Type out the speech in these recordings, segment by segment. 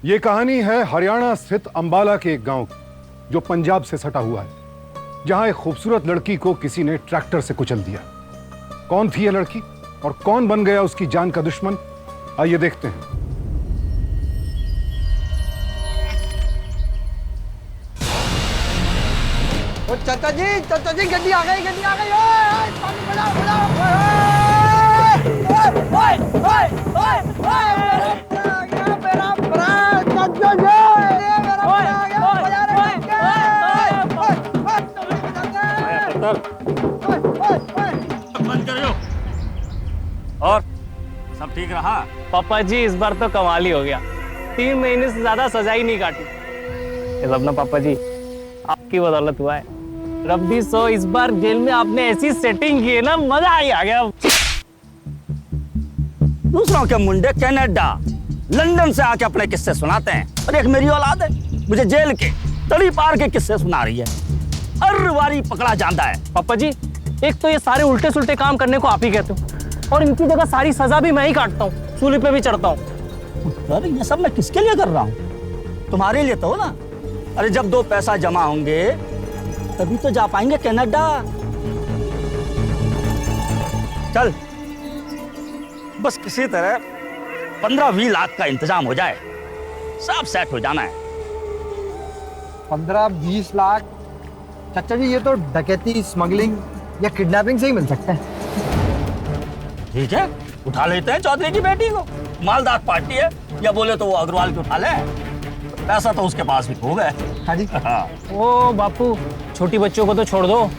ये कहानी है हरियाणा स्थित अंबाला के एक गांव की, जो पंजाब से सटा हुआ है, जहां एक खूबसूरत लड़की को किसी ने ट्रैक्टर से कुचल दिया। कौन थी ये लड़की और कौन बन गया उसकी जान का दुश्मन, आइए देखते हैं। चाचा जी गड्डी आ गई, गड्डी आ गई। पानी बुलाओ, बुलाओ। बंद करो। और सब ठीक रहा? पापा जी इस बार तो कमाल ही हो गया, 3 महीने से ज्यादा सजा ही नहीं काटी। ये सब ना पापा जी आपकी बदौलत हुआ है। रब्बी सो इस बार जेल में आपने ऐसी सेटिंग की है ना, मजा ही आ गया। दूसरों के मुंडे कनाडा लंदन से आके अपने किस्से सुनाते हैं, और एक मेरी औलाद है मुझे जेल के तड़ी पार के किस्से सुना रही है। हर बारी पकड़ा जाता है। पापा जी एक तो ये सारे उल्टे सुल्टे काम करने को आप ही कहते हो, और इनकी जगह सारी सजा भी मैं ही काटता हूँ, सूली पे भी चढ़ता हूँ। अरे ये सब मैं किसके लिए कर रहा हूँ? तुम्हारे लिए तो हो ना। अरे जब 2 पैसा जमा होंगे तभी तो जा पाएंगे कनाडा। चल बस किसी तरह 15-20 लाख का इंतजाम हो जाए, सब सेट हो जाना है। 15-20 लाख? चाचा जी ये तो डकैती, स्मगलिंग या किडनैपिंग से ही मिल सकता है। ठीक है, उठा लेते हैं चौधरी की बेटी को, मालदार पार्टी है। या बोले तो वो अग्रवाल को उठा ले, पैसा तो उसके पास भी हो गए। हाँ जी। ओ बापू छोटी बच्चों को तो छोड़ दो।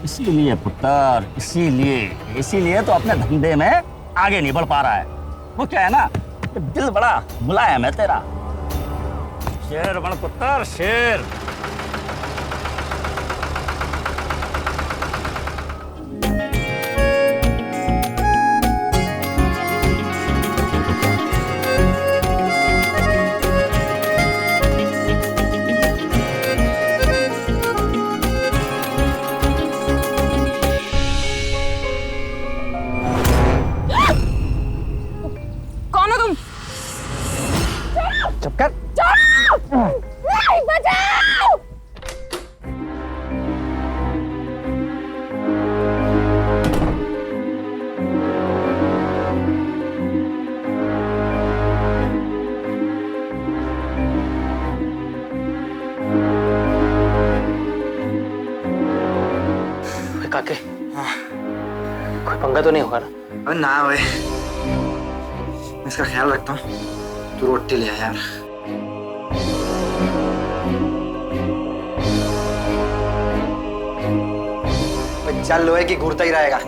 इसीलिए पुत्र, इसीलिए तो अपने धंधे में आगे नहीं बढ़ पा रहा है। वो क्या है ना, दिल बड़ा मुलायम है तेरा। शेर बन पुत्र, शेर। काके कोई पंगा तो नहीं होगा ना? अरे ना भाई, मैं इसका ख्याल रखता हूँ। तू रोटी ले आ यार। चल लोहे की घूरता ही रहेगा।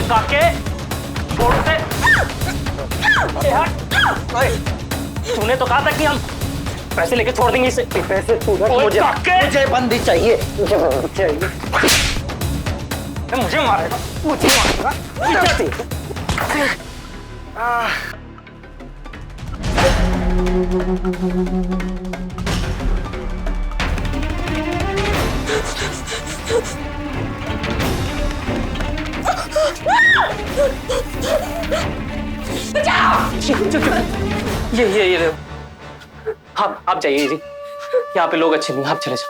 काके छोड़ दे। अरे हट। तूने तो कहा था कि हम पैसे लेके छोड़ देंगे इसे। पैसे मुझे बंदी चाहिए, मुझे बंदी चाहिए। मुझे मारेगा, मुझे मारेगा। ये आप जाइए जी, यहाँ पे लोग अच्छे नहीं, आप चले जाओ।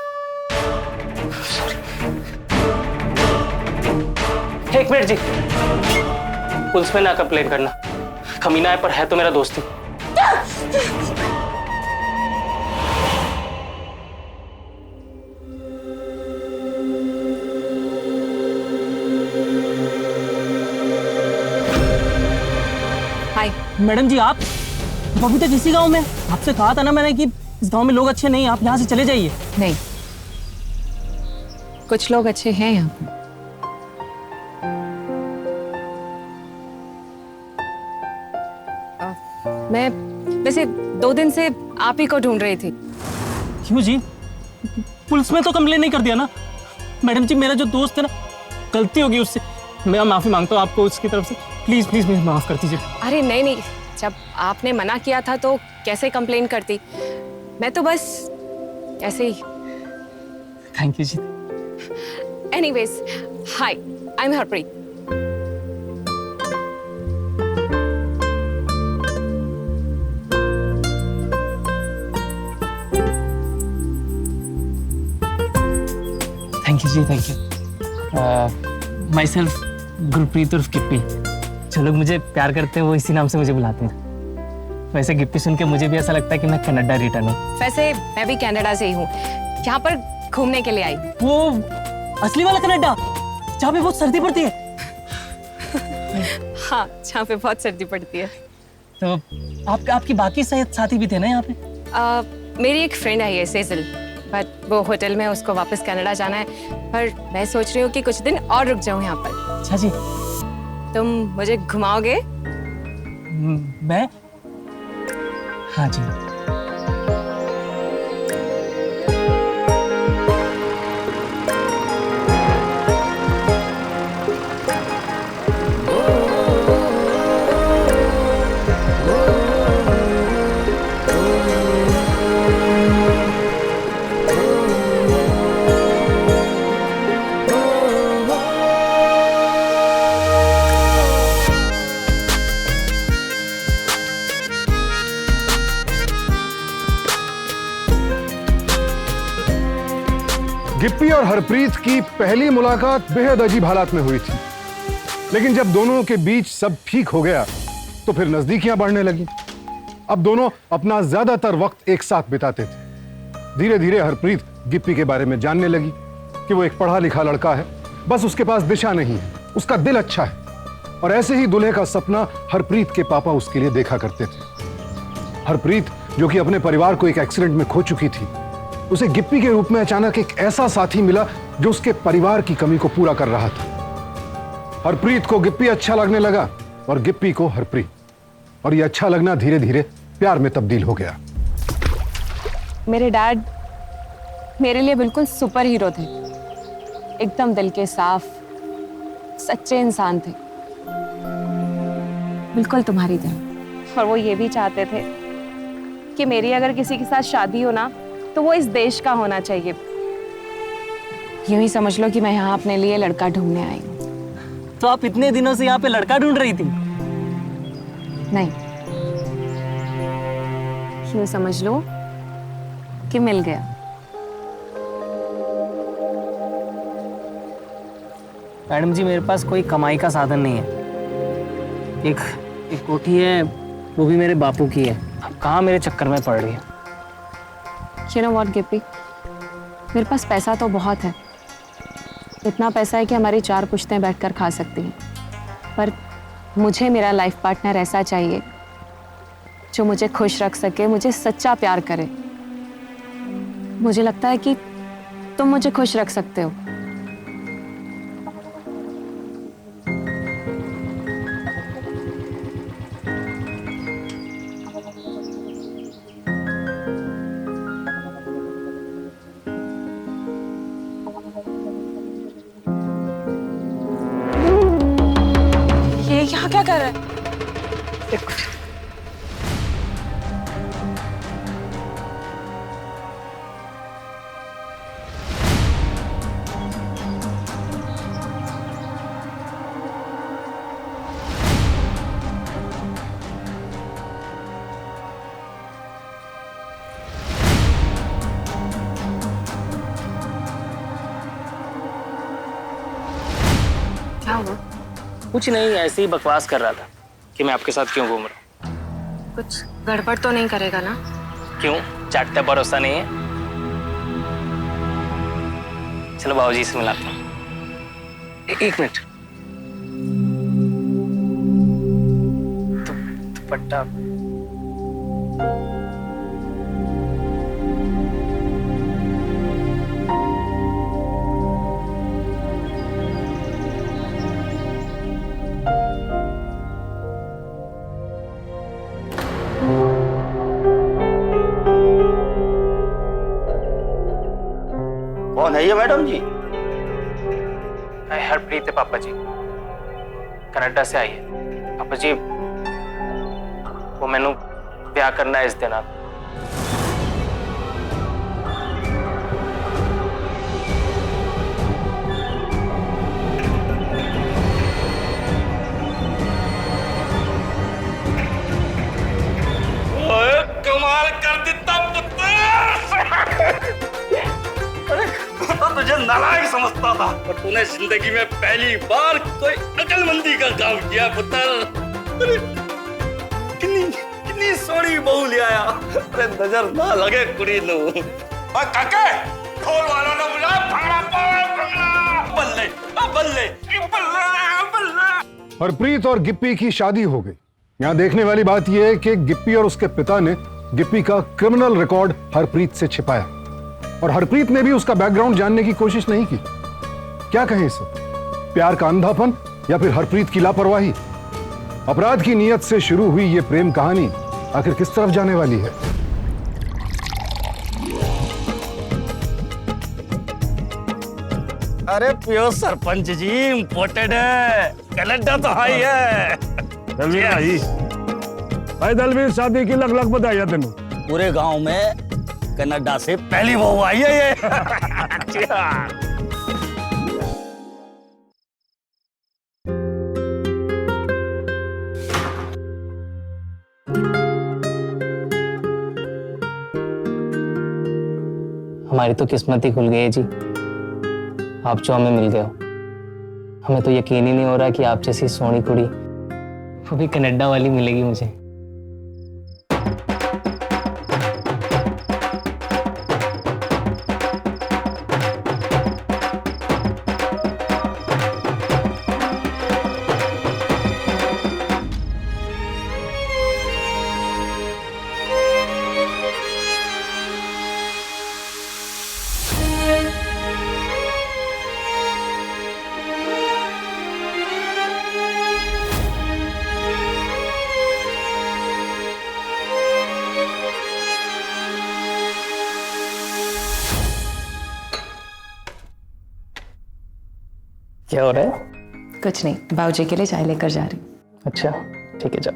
एक मिनट जी, पुलिस में ना कंप्लेन करना, कमीना है पर है तो मेरा दोस्त ही। हाय। मैडम जी आप अभी तक इसी गांव में? आपसे कहा था ना मैंने कि इस गांव में लोग अच्छे नहीं, आप यहाँ से चले जाइए। नहीं, कुछ लोग अच्छे हैं यहाँ पे। मैं वैसे 2 दिन से आप ही को ढूंढ रही थी। क्यों जी? पुलिस में तो कंप्लेन नहीं कर दिया ना? मैडम जी मेरा जो दोस्त है ना, गलती होगी उससे, मैं माफी मांगता हूँ आपको उसकी तरफ से। प्लीज प्लीज मुझे माफ कर दीजिए। अरे नहीं नहीं, जब आपने मना किया था तो कैसे कंप्लेन करती, मैं तो बस ऐसे ही। Thank you ji. Anyways, hi, I am Harpreet. Thank you ji, thank you. Myself Gurpreet उर्फ गिप्पी। जो लोग मुझे प्यार करते हैं वो इसी नाम से मुझे बुलाते हैं। वैसे गिप्पी सुन के मुझे भी ऐसा लगता है कि मैं कनाडा रिटर्न हूँ। वैसे मैं भी कनाडा से ही हूँ, यहाँ पर घूमने के लिए आई। वो असली वाला कनाडा जहाँ पे बहुत सर्दी पड़ती है? हाँ, जहाँ पे बहुत सर्दी पड़ती है। तो आपकी बाकी साथी भी थे ना यहाँ पे? मेरी एक फ्रेंड है ये सेजल, बट वो होटल में, उसको वापस कनाडा जाना है। पर मैं सोच रही हूँ कि कुछ दिन और रुक जाऊँ यहाँ पर। अच्छा जी। तुम मुझे घुमाओगे? मैं? हाँ जी। गिप्पी और हरप्रीत की पहली मुलाकात बेहद अजीब हालात में हुई थी, लेकिन जब दोनों के बीच सब ठीक हो गया तो फिर नजदीकियां बढ़ने लगी। अब दोनों अपना ज्यादातर वक्त एक साथ बिताते थे। धीरे धीरे हरप्रीत गिप्पी के बारे में जानने लगी कि वो एक पढ़ा लिखा लड़का है, बस उसके पास दिशा नहीं है, उसका दिल अच्छा है। और ऐसे ही दूल्हे का सपना हरप्रीत के पापा उसके लिए देखा करते थे। हरप्रीत, जो कि अपने परिवार को एक एक्सीडेंट में खो चुकी थी, उसे गिप्पी के रूप में अचानक एक ऐसा साथी मिला जो उसके परिवार की कमी को पूरा कर रहा था। हरप्रीत को गिप्पी अच्छा लगने लगा और गिप्पी को हरप्रीत, और यह अच्छा लगना धीरे धीरे प्यार में तब्दील हो गया। मेरे डैड मेरे लिए बिल्कुल सुपर हीरो थे, एकदम दिल के साफ, सच्चे इंसान थे, बिल्कुल तुम्हारी तरह। और वो ये भी चाहते थे कि मेरी अगर किसी के साथ शादी हो ना तो वो इस देश का होना चाहिए। यूं ही समझ लो कि मैं यहाँ अपने लिए लड़का ढूंढने आई हूँ। तो आप इतने दिनों से यहाँ पे लड़का ढूंढ रही थी? नहीं, यूं समझ लो कि मिल गया। मैडम जी मेरे पास कोई कमाई का साधन नहीं है। एक कोठी है, वो भी मेरे बापू की है। अब कहाँ मेरे चक्कर में पड़ रही है। You know what, गिप्पी, मेरे पास पैसा तो बहुत है, इतना पैसा है कि हमारी 4 पुश्तें बैठकर खा सकती हैं। पर मुझे मेरा लाइफ पार्टनर ऐसा चाहिए जो मुझे खुश रख सके, मुझे सच्चा प्यार करे। मुझे लगता है कि तुम मुझे खुश रख सकते हो। ये यहाँ क्या कर रहा है? क्या हुआ? कुछ नहीं, ऐसे ही बकवास कर रहा था कि मैं आपके साथ क्यों घूम रहा हूँ। कुछ गड़बड़ तो नहीं करेगा ना? क्यों, चाटते भरोसा नहीं है? चलो बाबूजी से मिलाता हूँ। एक मिनट। दुपट्टा कौन है ये मैडम जी? हरप्रीत है पापा जी, कनाडा से आई है। पापा जी वो मैनू ब्याह करना है इस दिन। आप कमाल कर देता पुत्र। तो तुझे नालायक समझता था, और तूने जिंदगी में पहली बार कोई अकलमंदी का काम किया पुत्र। अरे कितनी सोनी बहू ले आया। अरे नजर ना लगे कुड़ी नु। और काके खोल वाला ना बुला, भाड़ा पकड़ा। बल्ले बल्ले बल्ले। हरप्रीत और गिप्पी की शादी हो गई। यहाँ देखने वाली बात यह है कि गिप्पी और उसके पिता ने गिप्पी का क्रिमिनल रिकॉर्ड हरप्रीत से छिपाया, और हरप्रीत ने भी उसका बैकग्राउंड जानने की कोशिश नहीं की। क्या कहें इसे, प्यार का अंधापन या फिर हरप्रीत की लापरवाही? अपराध की नीयत से शुरू हुई ये प्रेम कहानी आखिर किस तरफ जाने वाली है? अरे पियो सरपंच जी, इम्पोर्टेड है, कनाडा तो हाई है। दलवीर भाई, भाई दलवीर शादी की लग लग बधाई है तेनू। पूरे गांव में कनाडा से पहली बहू आई है ये। हमारी तो किस्मत ही खुल गई है जी, आप जो हमें मिल गए हो। हमें तो यकीन ही नहीं हो रहा कि आप जैसी सोनी कुड़ी वो भी कनाडा वाली मिलेगी मुझे। क्या हो रहा है? कुछ नहीं, बाबूजी के लिए चाय लेकर जा रही हूँ। अच्छा ठीक है, जाओ।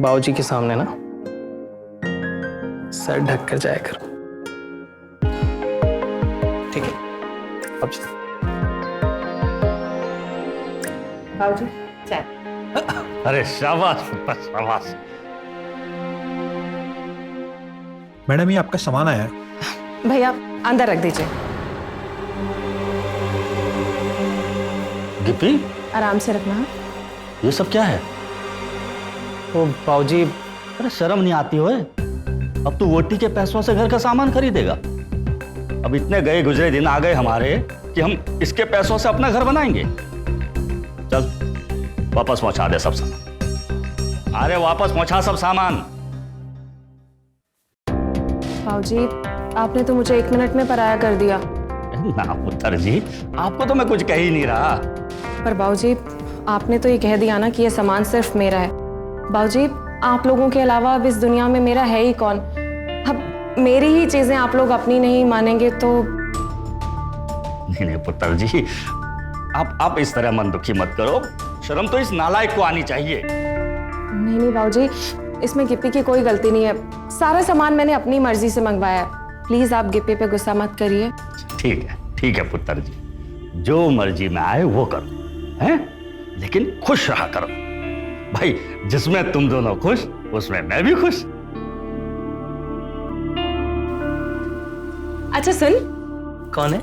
बाबूजी के सामने ना सर ढक कर जाया करो, ठीक है? अब बाबूजी चाय। अरे शाबाश शाबाश। मैडम ये आपका सामान आया है। भैया अंदर रख दीजिए। गिप्पी, आराम से रखना। ये सब क्या है? वो बाबूजी, अरे शर्म नहीं आती हो? अब तू वोटी के पैसों से घर का सामान खरीदेगा? अब इतने गए गुजरे दिन आ गए हमारे कि हम इसके पैसों से अपना घर बनाएंगे। चल वापस पहुंचा दे सब सामान। अरे वापस पहुंचा सब सामान। बाबूजी आपने तो मुझे 1 मिनट में पराया कर दिया। ना पुत्र जी, आपको तो मैं कुछ कह ही नहीं रहा। पर बाबूजी आपने तो ये कह दिया ना कि ये सामान सिर्फ मेरा है। बाबूजी आप लोगों के अलावा अब इस दुनिया में मेरा है ही कौन? अब मेरी ही चीजें आप लोग अपनी नहीं मानेंगे तो? नहीं पुत्र जी, आप इस तरह मन दुखी मत करो। शर्म तो इस नालायक को आनी चाहिए। नहीं बाबूजी, इसमें गिप्पी की कोई गलती नहीं है। सारा सामान मैंने अपनी मर्जी से मंगवाया है। प्लीज आप गिप्पी पे गुस्सा मत करिए। ठीक है पुत्र जी, जो मर्जी में आए वो करो, हैं? लेकिन खुश रहा करो भाई। जिसमें तुम दोनों खुश, उसमें मैं भी खुश। अच्छा सुन। कौन है?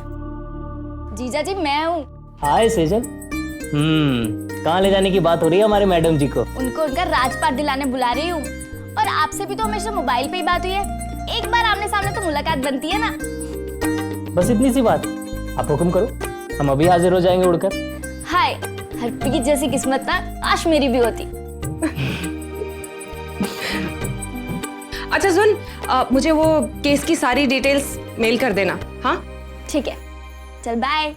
जीजा जी मैं हूँ। हाय सेजल। कहाँ ले जाने की बात हो रही है हमारे मैडम जी को? उनको उनका राजपाट दिलाने बुला रही हूँ। और आपसे भी तो हमेशा मोबाइल पे ही बात हुई है, एक बार आमने सामने तो मुलाकात बनती है ना। बस इतनी सी बात, आप हुक्म करो, हम अभी हाजिर हो जाएंगे उड़कर। हाय, हर्पी की जैसी किस्मत ना काश मेरी भी होती। अच्छा सुन, मुझे वो केस की सारी डिटेल्स मेल कर देना। हाँ ठीक है, चल बाय।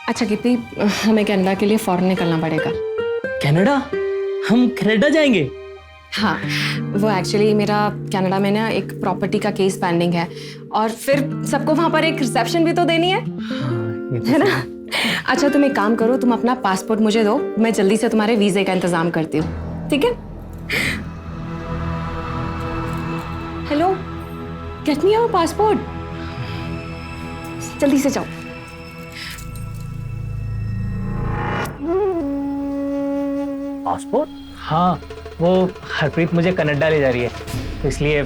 अच्छा गिप्पी, हमें कनाडा के लिए फॉरेन निकलना पड़ेगा। कनाडा? हम कनाडा जाएंगे? हाँ, वो एक्चुअली मेरा कनाडा में ना एक प्रॉपर्टी का केस पेंडिंग है, और फिर सबको वहां पर एक रिसेप्शन भी तो देनी है ना? अच्छा तुम एक काम करो, तुम अपना पासपोर्ट मुझे दो, मैं जल्दी से तुम्हारे वीजे का इंतजाम करती हूँ, ठीक है? Hello, get me your passport, जल्दी से जाओ। पासपोर्ट? हाँ, वो हरप्रीत मुझे कनाडा ले जा रही है, तो इसलिए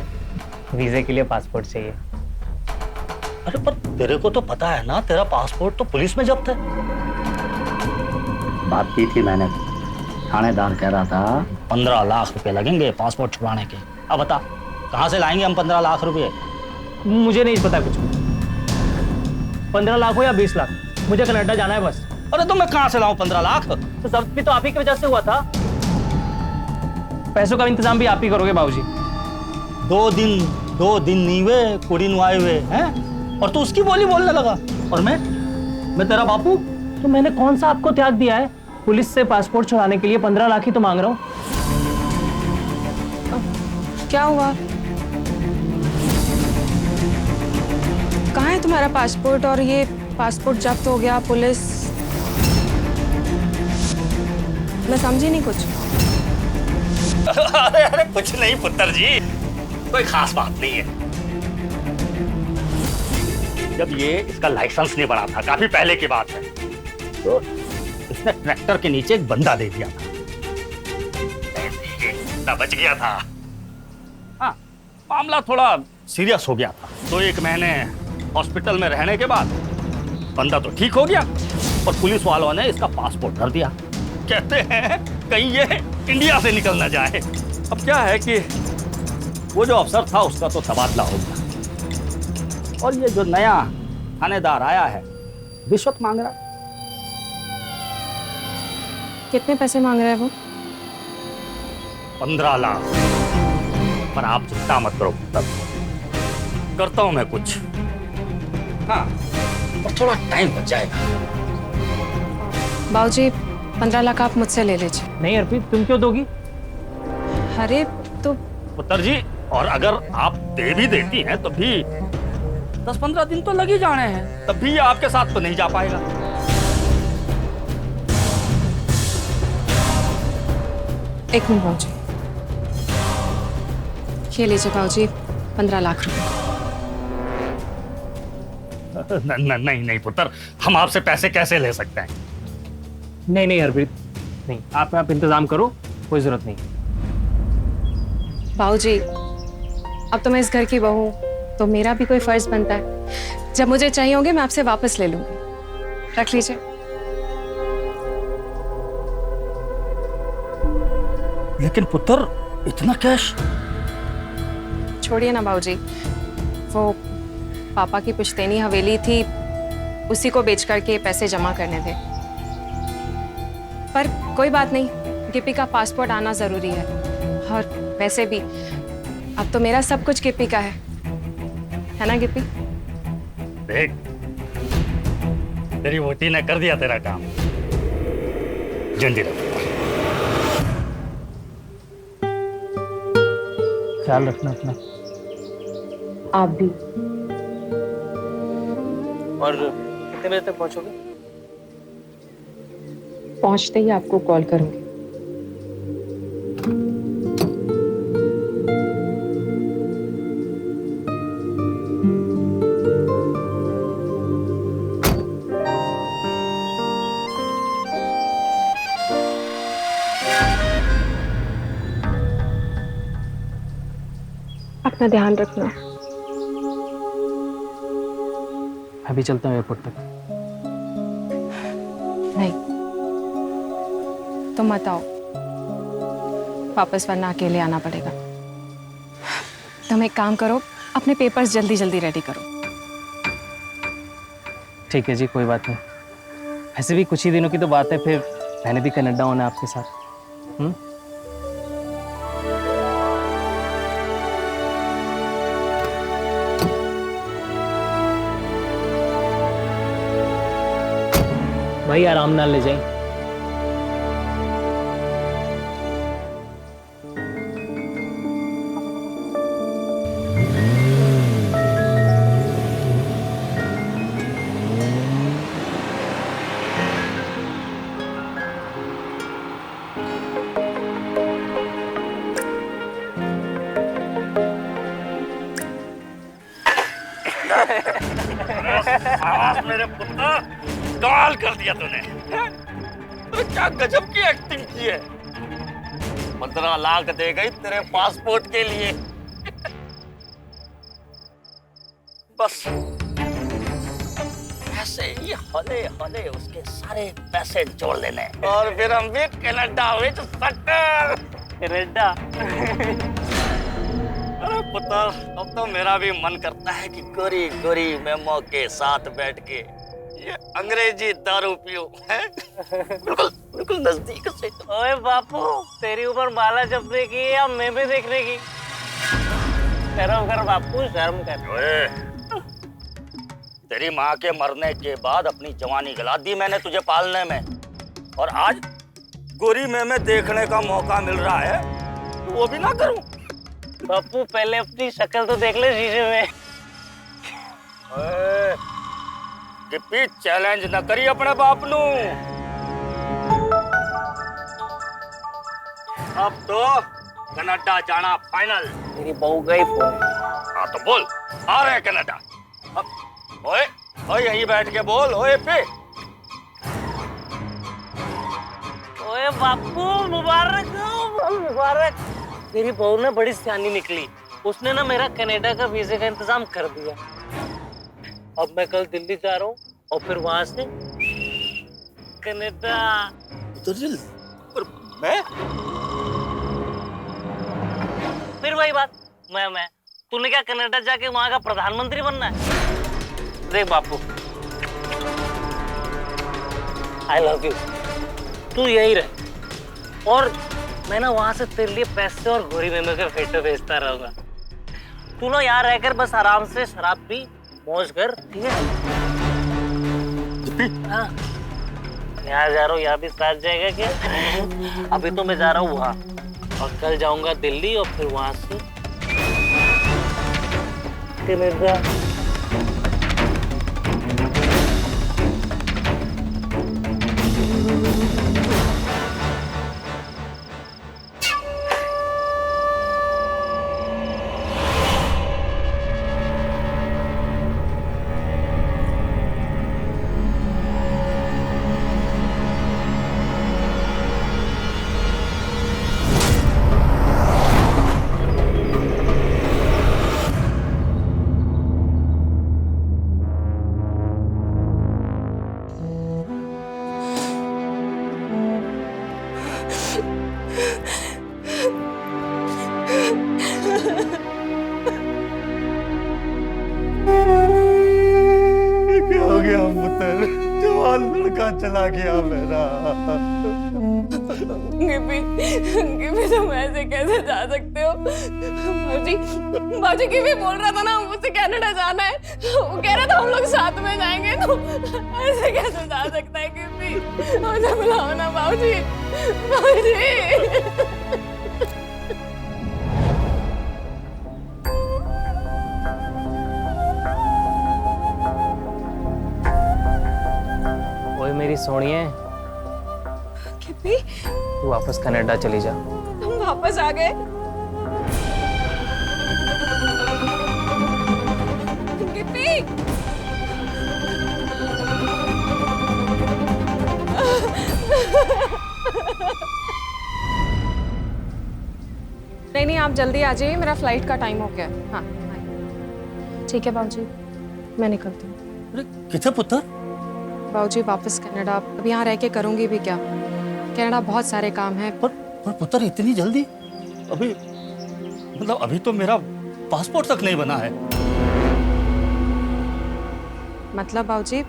वीजे के लिए पासपोर्ट चाहिए। अरे पर तेरे को तो पता है ना, तेरा पासपोर्ट तो पुलिस में जब्त है। बात की थी मैंने, थानेदार कह रहा था 15 लाख रुपए लगेंगे पासपोर्ट छुड़वाने के। अब बता कहाँ से लाएंगे हम 15 लाख रुपए? मुझे नहीं पता कुछ, 15 लाख हो या 20 लाख, मुझे कनाडा जाना है बस। अरे तो मैं कहाँ से लाऊं 15 लाख? तो सब भी तो आप ही की वजह से हुआ था। पैसों का इंतजाम भी आप ही करोगे बाबूजी। 2 दिन नहीं हुए कुड़ी नु आए हुए हैं, और तू उसकी बोली बोलने लगा। और मैं तेरा बापू? तो मैंने कौन सा आपको त्याग दिया है? पुलिस से पासपोर्ट छुड़ाने के लिए 15 लाख ही तो मांग रहा हूँ। क्या हुआ? कहाँ है तुम्हारा पासपोर्ट? और ये पासपोर्ट जब्त हो गया, पुलिस? मैं समझी नहीं कुछ। अरे कुछ नहीं पुत्र जी, कोई खास बात नहीं है। जब ये इसका लाइसेंस नहीं बना था, काफी पहले की बात है, तो इसने ट्रैक्टर के नीचे एक बंदा दे दिया था, बच गया था। हाँ, मामला थोड़ा सीरियस हो गया था, तो 1 महीने हॉस्पिटल में रहने के बाद बंदा तो ठीक हो गया, और पुलिस वालों ने इसका पासपोर्ट भर दिया। कहते हैं कहीं ये इंडिया से निकल ना जाए। अब क्या है कि वो जो अफसर था उसका तो तबादला हो गया, और ये जो नया थानेदार आया है रिश्वत मांग रहा। कितने पैसे मांग रहा है वो? 15 लाख। पर आप चिंता मत करो, तब करता हूं मैं कुछ। हाँ, और थोड़ा टाइम बच जाएगा। बाबूजी 15 लाख आप मुझसे ले लीजिए। नहीं अर्पित, तुम क्यों दोगी? अरे तो पुत्र जी, और अगर आप दे भी देती हैं तो भी 10-15 दिन तो लग ही जाने हैं, तब भी ये आपके साथ तो नहीं जा पाएगा। एक मिनट बाबूजी, ये लीजिए बाबूजी 15 लाख रुपए। नहीं पुत्र, हम आपसे पैसे कैसे ले सकते हैं? नहीं हरप्रीत, नहीं, आप इंतजाम करो, कोई जरूरत नहीं। बाबूजी, अब तो मैं इस घर की बहू हूं, तो मेरा भी कोई फर्ज बनता है। जब मुझे चाहिए होंगे मैं आपसे वापस ले लूंगी। रख लीजिए। लेकिन पुत्र, इतना कैश? छोड़िए ना बाबूजी, वो पापा की पुश्तैनी हवेली थी, उसी को बेच करके पैसे जमा करने थे। पर कोई बात नहीं, गिप्पी का पासपोर्ट आना जरूरी है, और वैसे भी अब तो मेरा सब कुछ गिप्पी का है ना गिप्पी? देख, तेरी वोटी ने कर दिया तेरा काम। जिंदी रह। ख्याल रखना अपना। आप भी। और कितने बजे तक पहुंचोगे? पहुंचते ही आपको कॉल करूंगी। अपना ध्यान रखना। अभी चलता हूँ एयरपोर्ट तक। नहीं, तुम मत आओ वापस, वरना अकेले आना पड़ेगा। तुम एक काम करो, अपने पेपर्स जल्दी जल्दी रेडी करो। ठीक है जी, कोई बात नहीं। ऐसे भी कुछ ही दिनों की तो बात है, फिर मैंने भी कनाडा होना है आपके साथ। भाई आराम नाल ले जाए। मेरे पुत्र, कमाल कर दिया तूने। तो क्या गजब की एक्टिंग की है। 15 लाख दे गई तेरे पासपोर्ट के लिए। बस ऐसे ही हौले हौले उसके सारे पैसे जोड़ लेने और फिर हम भी कनाडा में सटल। कनाडा। अरे पुत्र, अब तो मेरा भी मन करता है कि गोरी गोरी मेमो के साथ बैठ के ये अंग्रेजी दारू पियो, है? बिल्कुल बिल्कुल नजदीक से। ओए बापू, तेरी ऊपर माला जपने की या मेमे देखने की? शर्म कर बापू, शर्म कर। ओए, तेरी माँ के मरने के बाद अपनी जवानी गला दी मैंने तुझे पालने में, और आज गोरी मेमे देखने का मौका मिल रहा है, वो भी ना करूं? बापू पहले अपनी शक्ल तो देख ले शीशे में। गिप्पी, चैलेंज न करी अपने बाप नू। अब तो कनाडा जाना फाइनल। मेरी बहू का ही फोन है। हाँ तो बोल, आ रहे हैं कनाडा। अब ओए ओए यहीं बैठ के बोल। ओए पे ओए बापू, मुबारक हो, मुबारक। मेरी बहू ना बड़ी सियानी निकली, उसने ना मेरा कनाडा का वीजे का इंतजाम कर दिया। अब मैं कल दिल्ली जा रहा हूँ और फिर वहां से कनाडा। तो दिल पर मैं फिर वही बात, मैं तूने क्या कनाडा जाके वहां का प्रधानमंत्री बनना है? देख बापू, आई लव यू, तू यही रह, और मैं ना वहां से तेरे लिए पैसे और गोरी मेमे के फेटे भेजता रहूंगा। तू ना यहाँ रहकर बस आराम से शराब पी, मौज कर, ठीक है? हाँ, यहाँ जा रहा हूँ, यहाँ भी साथ जाएगा क्या? अभी तो मैं जा रहा हूँ वहाँ, और कल जाऊंगा दिल्ली, और फिर वहां से कनाडा। क्या हो गया पुत्र? जवान लड़का चला गया मेरा। गिप्पी तुम ऐसे कैसे जा सकते हो? बाजी गिप्पी बोल रहा था ना मुझसे कनाडा जाना है, वो कह रहा था हम लोग साथ में जाएंगे, तो ऐसे कैसे जा सकता है गिप्पी? मुझे बुलाओ ना बाबूजी, बाबूजी। ओए मेरी सोनिए, गिप्पी, तू वापस कनाडा चली जा। हम वापस आ गए। गिप्पी, नहीं, आप जल्दी आ जाइए, मेरा फ्लाइट का टाइम हो गया। हाँ ठीक है बाबूजी, मैं निकलती हूँ। अरे किथे पुत्र? बाबूजी वापस कनाडा। अब यहाँ रह के करूँगी भी क्या? कनाडा बहुत सारे काम हैं। पर पुत्र इतनी जल्दी? अभी मतलब अभी तो मेरा पासपोर्ट तक नहीं बना है। मतलब बाबूजी?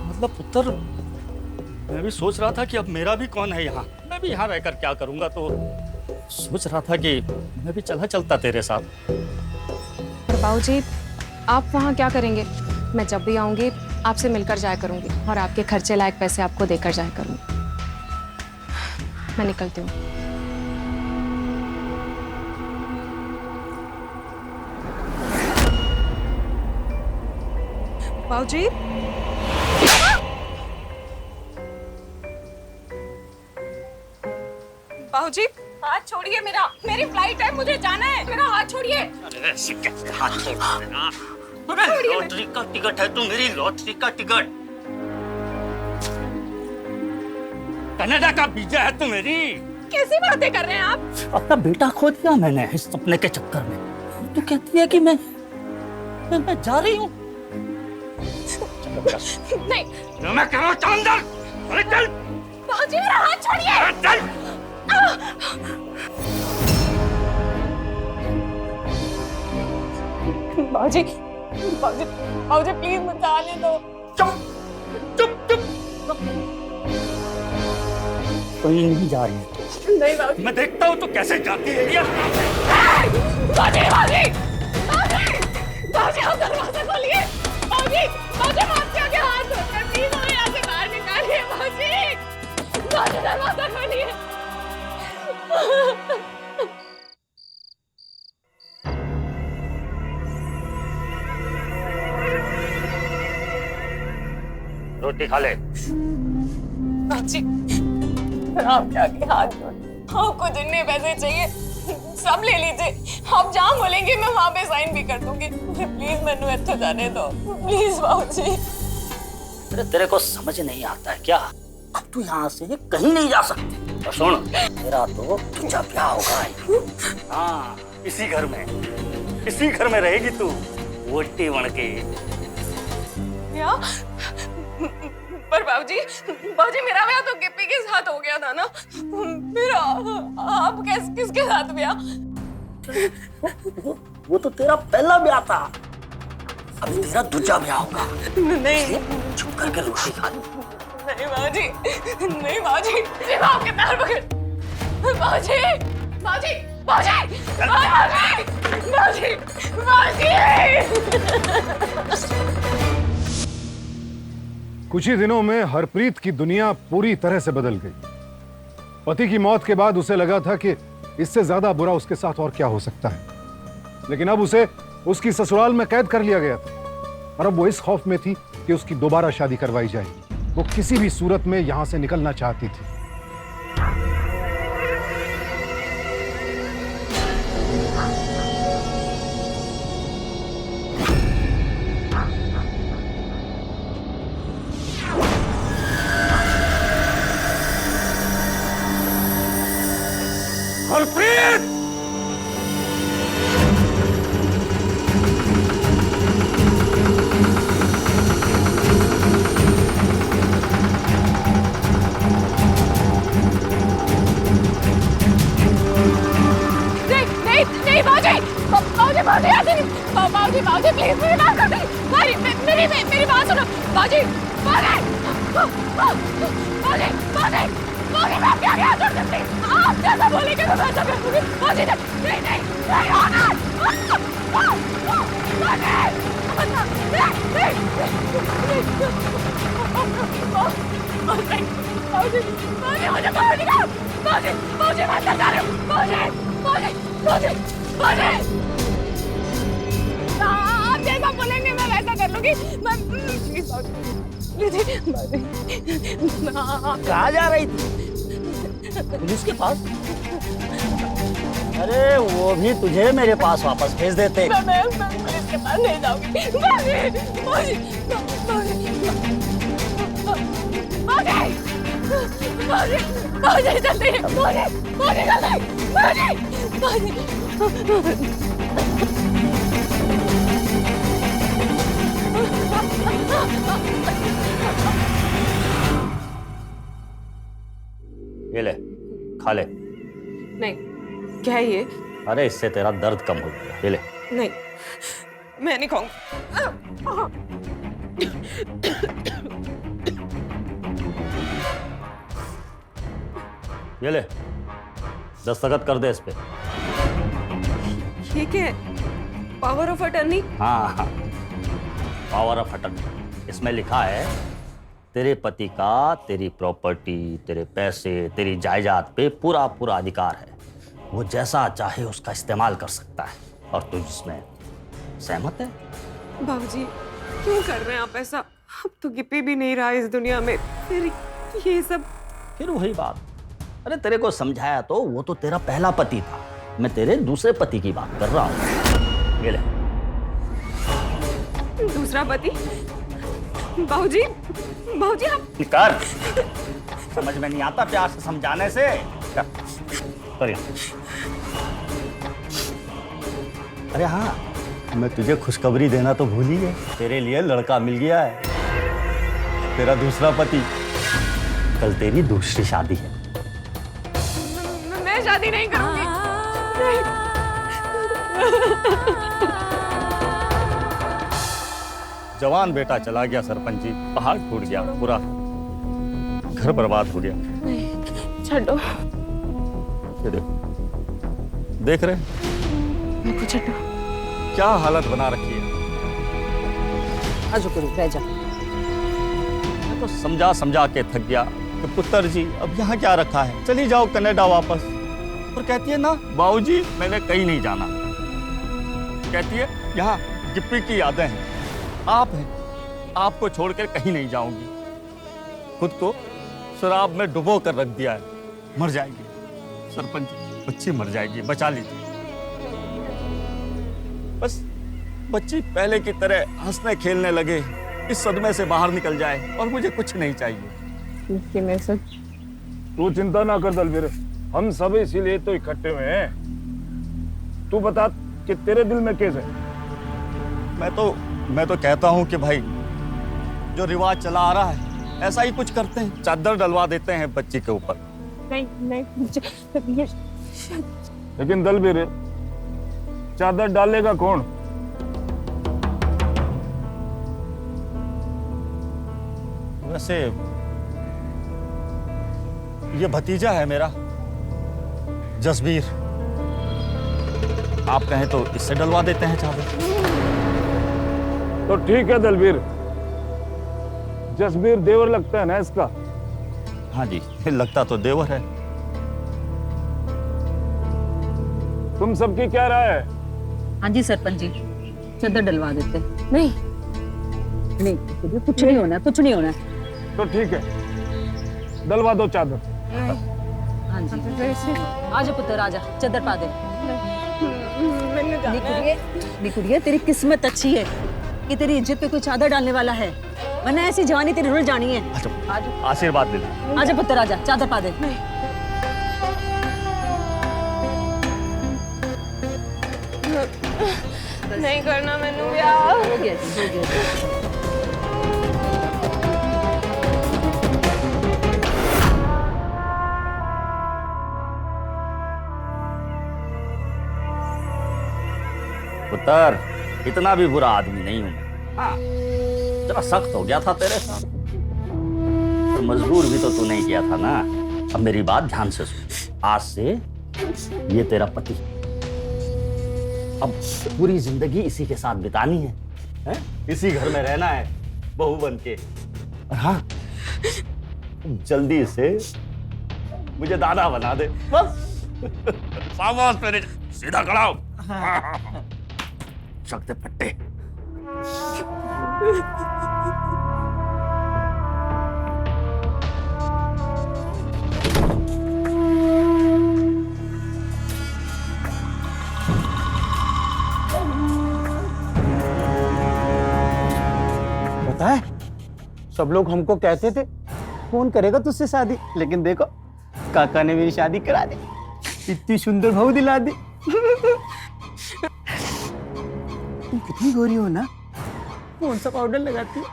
मतलब पुत्र मैं भी सोच रहा था कि अब मेरा भी कौन है यहाँ, मैं भी यहाँ रहकर क्या करूँगा, तो सोच रहा था कि मैं भी चलता तेरे साथ। पर बाबूजी आप वहाँ क्या करेंगे? मैं जब भी आऊँगी आपसे मिलकर जाया करूँगी और आपके खर्चे लायक पैसे आपको देकर जाया करूँगी। मैं निकलती हूँ। बाबूजी बाबूजी हाथ छोड़िए मेरा, मेरी फ्लाइट है, मुझे जाना है, मेरा हाथ छोड़िए। अरे ऐसे कैसे हाथ छोड़ देना? लॉटरी का टिकट है, तू मेरी लॉटरी का टिकट। कनाडा का वीजा है तू मेरी। कैसी बातें कर रहे हैं आप? अपना बेटा खो दिया मैंने इस सपने के चक्कर में। तू कहती है कि मैं जा रही हूँ। नहीं जो मैं कह रहा हूँ चल अंदर। अरे चल। बाबूजी मेरा हाथ छोड़िए। चल। बाबूजी बाबूजी बाबूजी प्लीज मुझे आने दो। चुप चुप चुप। कोई नहीं जा रही है। नहीं बाबूजी। मैं देखता हूँ तो कैसे जाती है ये। बाबूजी बाबूजी बाबूजी आप दरवाजा खोलिए। बाबूजी बाबूजी माफ किया के हाथ धोकर प्लीज हमें यहाँ से बाहर निकालिए। बाबूजी बाबूजी दरवाजा खोलिए। रोटी खा ले। बाबूजी आपके आगे हाथ जोड़, आपको जितने पैसे चाहिए सब ले लीजिए। आप जहाँ बोलेंगे मैं वहाँ पे साइन भी कर दूंगी। प्लीज मैंने इतना जाने दो प्लीज बाबूजी। तेरे को समझ नहीं आता है क्या? अब तू यहाँ से कहीं नहीं जा सकती। तो सुन, तेरा तो तुझा ब्याह होगा। हाँ, इसी घर में रहेगी तू वोटी बन के। क्या? पर बाबूजी मेरा ब्याह तो गिप्पी के साथ हो गया था ना। मेरा आप किसके साथ ब्याह? वो तो तेरा पहला ब्याह था, अभी तेरा दूसरा ब्याह होगा। नहीं छुप करके रोटी खा ले। नहीं बाबूजी, नहीं बाबूजी, सिर्फ आपके पैर पकड़। बाबूजी, बाबूजी, बाबूजी, बाबूजी, बाबूजी, बाबूजी। कुछ ही दिनों में हरप्रीत की दुनिया पूरी तरह से बदल गई। पति की मौत के बाद उसे लगा था कि इससे ज्यादा बुरा उसके साथ और क्या हो सकता है, लेकिन अब उसे उसकी ससुराल में कैद कर लिया गया था और अब वो इस खौफ में थी कि उसकी दोबारा शादी करवाई जाएगी। वो किसी भी सूरत में यहां से निकलना चाहती थी। हरप्रीत! बाबूजी ऐसे नहीं। बाबूजी प्लीज मेरी बात कर दे। मेरी बात सुनो बाबूजी। बाबूजी मैं क्या क्या कर सकती? आप जैसा बोलेंगे तो वैसा करूंगी। बाबूजी नहीं होना। बाबूजी मुझे बाहर निकाल। बाबूजी मैं जा रही हूँ। बाबूजी आप जैसा बोलेंगे मैं वैसा कर लूंगी। कहाँ जा रही थी? पुलिस के पास? अरे वो भी तुझे मेरे पास वापस भेज देते। मैं पुलिस के पास नहीं जाऊंगी। जल्दी ये ले, खा ले। नहीं, क्या है ये? अरे इससे तेरा दर्द कम हो जाएगा, ये ले। नहीं, मैं नहीं खाऊंगी। ये ले, दस्तखत कर दे इस पे। ये क्या है? Power of attorney? हाँ हाँ, पावर ऑफ अटर्नी। इसमें लिखा है तेरे पति का तेरी प्रॉपर्टी, तेरे पैसे, तेरी जायदाद पे पूरा पूरा अधिकार है। वो जैसा चाहे उसका इस्तेमाल कर सकता है, और तू इसमें सहमत है? बाबूजी, क्यों कर रहे हैं आप ऐसा? अब तो गिप्पी भी नहीं रहा इस दुनिया में, फिर ये सब। फिर वही बात, अरे तेरे को समझाया तो वो तो तेरा पहला पति था, मैं तेरे दूसरे पति की बात कर रहा हूँ। ये ले। दूसरा पति? बाबूजी, बाबूजी आप कर, समझ में नहीं आता प्यार से समझाने से। कर यहाँ। अरे हाँ, मैं तुझे खुशखबरी देना तो भूल ही गया, तेरे लिए लड़का मिल गया है, तेरा दूसरा पति। कल तेरी दूसरी शादी है। मैं शादी नहीं करूंगी। जवान बेटा चला गया सरपंच जी, पहाड़ टूट गया, पूरा घर बर्बाद हो गया। छोड़ो। ये देखो, देख रहे मेरे को छोड़ो। क्या हालत बना रखी है। आजो करो, रह जा। मैं तो समझा समझा के थक गया कि पुत्र जी अब यहाँ क्या रखा है, चली जाओ कनाडा वापस। और कहती है ना बाबूजी मैंने कहीं नहीं जाना, कहती है यहाँ गिप्पी की यादें हैं, आप हैं, आपको छोड़कर कहीं नहीं जाऊंगी। खुद को शराब में डुबो कर रख दिया है, मर जाएगी सरपंच जी, बच्ची मर जाएगी, बचा लीजिए। बस बच्ची पहले की तरह हंसने खेलने लगे, इस सदमे से बाहर निकल जाए, और मुझे कुछ नहीं चाहिए। कि मैं सब तू चिंता ना कर दलवीर, हम सब इसीलिए तो इकट्ठे हुए हैं। तू बता कि तेरे दिल में कैसे? मैं तो कहता हूँ कि भाई जो रिवाज चला आ रहा है ऐसा ही कुछ करते हैं, चादर डलवा देते हैं बच्ची के ऊपर। नहीं, लेकिन दलवीर, चादर डालेगा कौन? वैसे ये भतीजा है मेरा जसबीर, आप कहें तो इससे डलवा देते हैं चादर। तो ठीक है दलवीर, जसबीर देवर लगता है ना इसका? हाँ जी, लगता तो देवर है। तुम सबकी क्या राय है? हाँ जी सरपंच जी, चादर डलवा देते। नहीं नहीं, कुछ नहीं होना, कुछ नहीं होना। तो ठीक है, डलवा दो चादर। हाँ जी, आजा पुत्र आजा, चादर पा दे। निकुड़िया, तेरी किस्मत अच्छी है कि तेरी इज्जत पे कोई चादर डालने वाला है, वरना ऐसी जवानी तेरी रुल जानी है। अच्छा, आशीर्वाद दे दो। आजा पुत्र आजा, चादर पा दे। नहीं करना मैंने ब्याह। हो गया जी, हो गया। पुत्र, इतना भी बुरा आदमी नहीं हूं मैं। हाँ, जरा सख्त हो गया था तेरे साथ, तो मजबूर भी तो तू नहीं किया था ना। अब मेरी बात ध्यान से सुन, आज से ये तेरा पति, अब पूरी जिंदगी इसी के साथ बितानी है, हैं? इसी घर में रहना है बहू बन के। और हाँ, जल्दी से मुझे दादा बना दे बस। शाबाश मेरे, सीधा खड़ा हो। शक्ति फट्टे। पता है, सब लोग हमको कहते थे कौन करेगा तुझसे शादी, लेकिन देखो काका ने मेरी शादी करा दी, इतनी सुंदर बहू दिला दी। तुम कितनी गोरी हो ना, कौन सा पाउडर लगाती हो?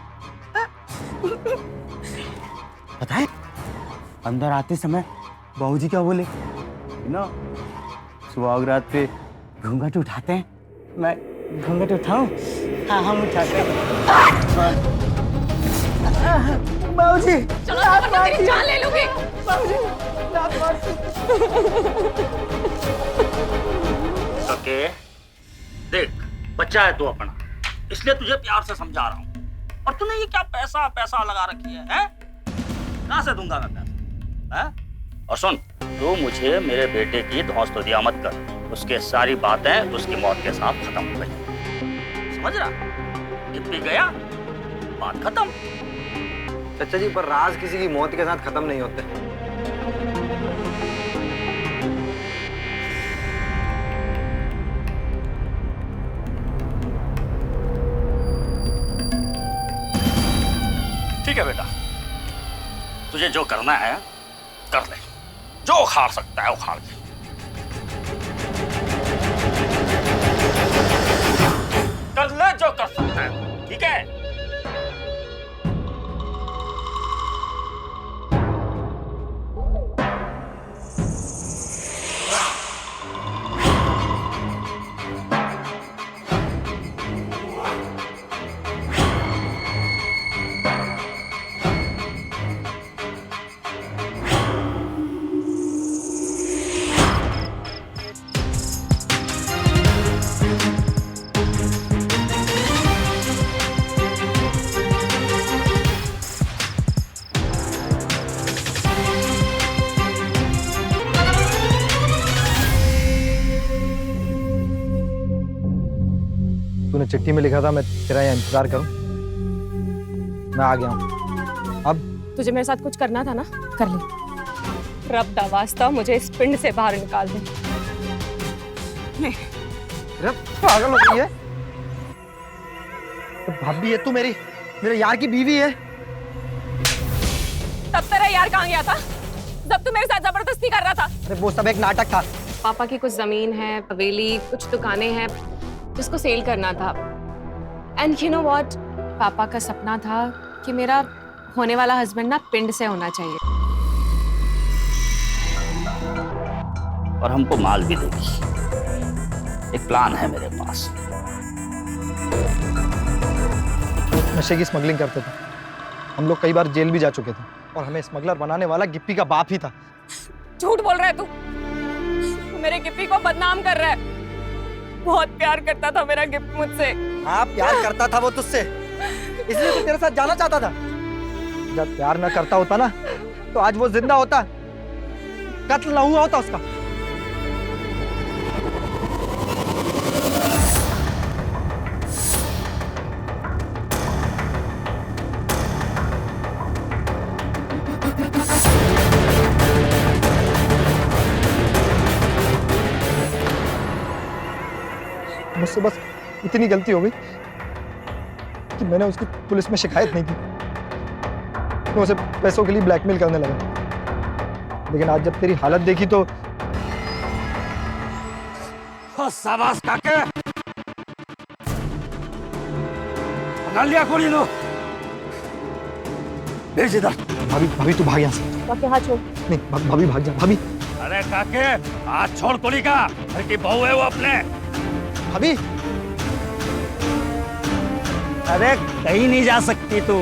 पता है, अंदर आते समय बाबूजी क्या बोले ना, सुहागरात पे घूंघट उठाते हैं। मैं घूंघट उठाऊं? हाँ हम उठाते हैं। बाबूजी चलो वरना तेरी जान ले लूंगी। बाबूजी ओके देख, बच्चा है तू अपना, इसलिए तुझे प्यार से समझा रहा हूँ। और तूने ये क्या पैसा पैसा लगा रखी है, हैं? कहाँ से दूंगा मैं पैसा, हैं? और सुन, तू मुझे मेरे बेटे की धौंस-तो-दिया मत कर। उसके सारी बातें उसकी मौत के साथ खत्म हो गई, समझ रहा? गिप्पी गया, बात खत्म। चाचा जी, पर राज किसी की मौत के साथ खत्म नहीं होते। ठीक है बेटा, तुझे जो करना है कर ले, जो उखाड़ सकता है उखाड़ ले। कर ले जो कर सकता है, ठीक है? तूने चिट्ठी में लिखा था मैं तेरा यहाँ इंतजार करूं। मैं आ गया हूँ। अब तुझे मेरे साथ कुछ करना था ना, कर ले। रब दा वास्ता मुझे इस पिंड से बाहर निकाल दे। अरे पागल हो गई है? तो भाभी है तू, मेरे यार की बीवी है। तब तेरा यार कहाँ गया था जब तू मेरे साथ जबरदस्ती कर रहा था? अरे वो सब एक नाटक था। पापा की कुछ जमीन है, हवेली, कुछ दुकानें हैं जिसको सेल करना था। एंड यू नो व्हाट, पापा का सपना था कि मेरा होने वाला हस्बैंड ना पिंड से होना चाहिए। और हमको माल भी देगी। एक प्लान है मेरे पास। नशे की स्मगलिंग करते थे हम लोग, कई बार जेल भी जा चुके थे, और हमें स्मगलर बनाने वाला गिप्पी का बाप ही था। झूठ बोल रहा है तू मेरे गिप्पी को बदनाम कर रहा है। बहुत प्यार करता था मेरा गिप्पी मुझसे। हाँ प्यार करता था वो तुझसे, इसलिए तो तेरे साथ जाना चाहता था। जब प्यार न करता होता ना तो आज वो जिंदा होता, कत्ल न हुआ होता उसका। मुझसे बस इतनी गलती हो गई कि मैंने उसकी पुलिस में शिकायत नहीं की। मैं उसे पैसों के लिए ब्लैकमेल करने लगा, लेकिन आज जब तेरी हालत देखी तो शाबाश काके, बना लिया गोली लो। भेज इधर। भाभी तू भाग यहाँ से। हाथ छोड़। नहीं भाभी भाग जा भाभी। अरे काके, हाथ छोड़ गोली का, घर की बहू है वो अपने। भाभी अरे कहीं नहीं जा सकती तू।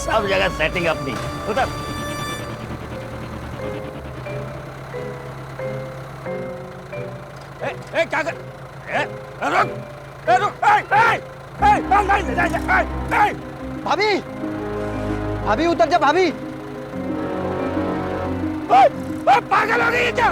सब जगह सेटिंग अपनी। उधर क्या कर? रुक रुक, भाभी भाभी उतर जा भाभी। पागल हो गई है क्या?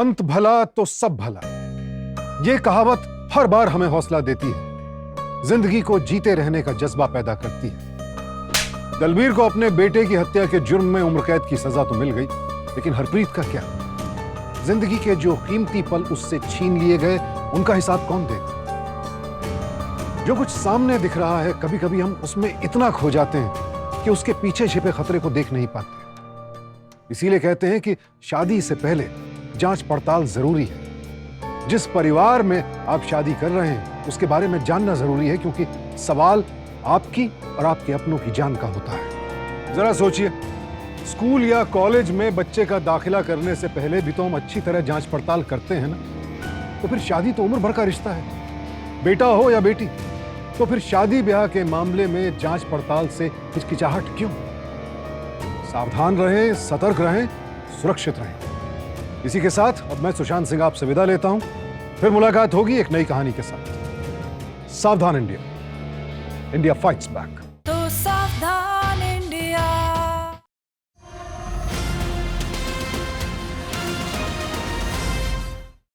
अंत भला तो सब भला, ये कहावत हर बार हमें हौसला देती है, जिंदगी को जीते रहने का जज्बा पैदा करती है। दलबीर को अपने बेटे की हत्या के जुर्म में उम्र कैद की सजा तो मिल गई, लेकिन हरप्रीत का क्या? जिंदगी के जो कीमती पल उससे छीन लिए गए, उनका हिसाब कौन देगा? जो कुछ सामने दिख रहा है, कभी कभी हम उसमें इतना खो जाते हैं कि उसके पीछे छिपे खतरे को देख नहीं पाते। इसीलिए कहते हैं कि शादी से पहले जांच पड़ताल जरूरी है। जिस परिवार में आप शादी कर रहे हैं उसके बारे में जानना जरूरी है, क्योंकि सवाल आपकी और आपके अपनों की जान का होता है। जरा सोचिए, स्कूल या कॉलेज में बच्चे का दाखिला करने से पहले भी तो हम अच्छी तरह जांच पड़ताल करते हैं ना। तो फिर शादी तो उम्र भर का रिश्ता है, बेटा हो या बेटी। तो फिर शादी ब्याह के मामले में जांच पड़ताल से हिचकिचाहट क्यों? सावधान रहें, सतर्क रहें, सुरक्षित रहें। इसी के साथ अब मैं सुशांत सिंह आपसे विदा लेता हूं। फिर मुलाकात होगी एक नई कहानी के साथ। सावधान इंडिया, इंडिया फाइट्स बैक।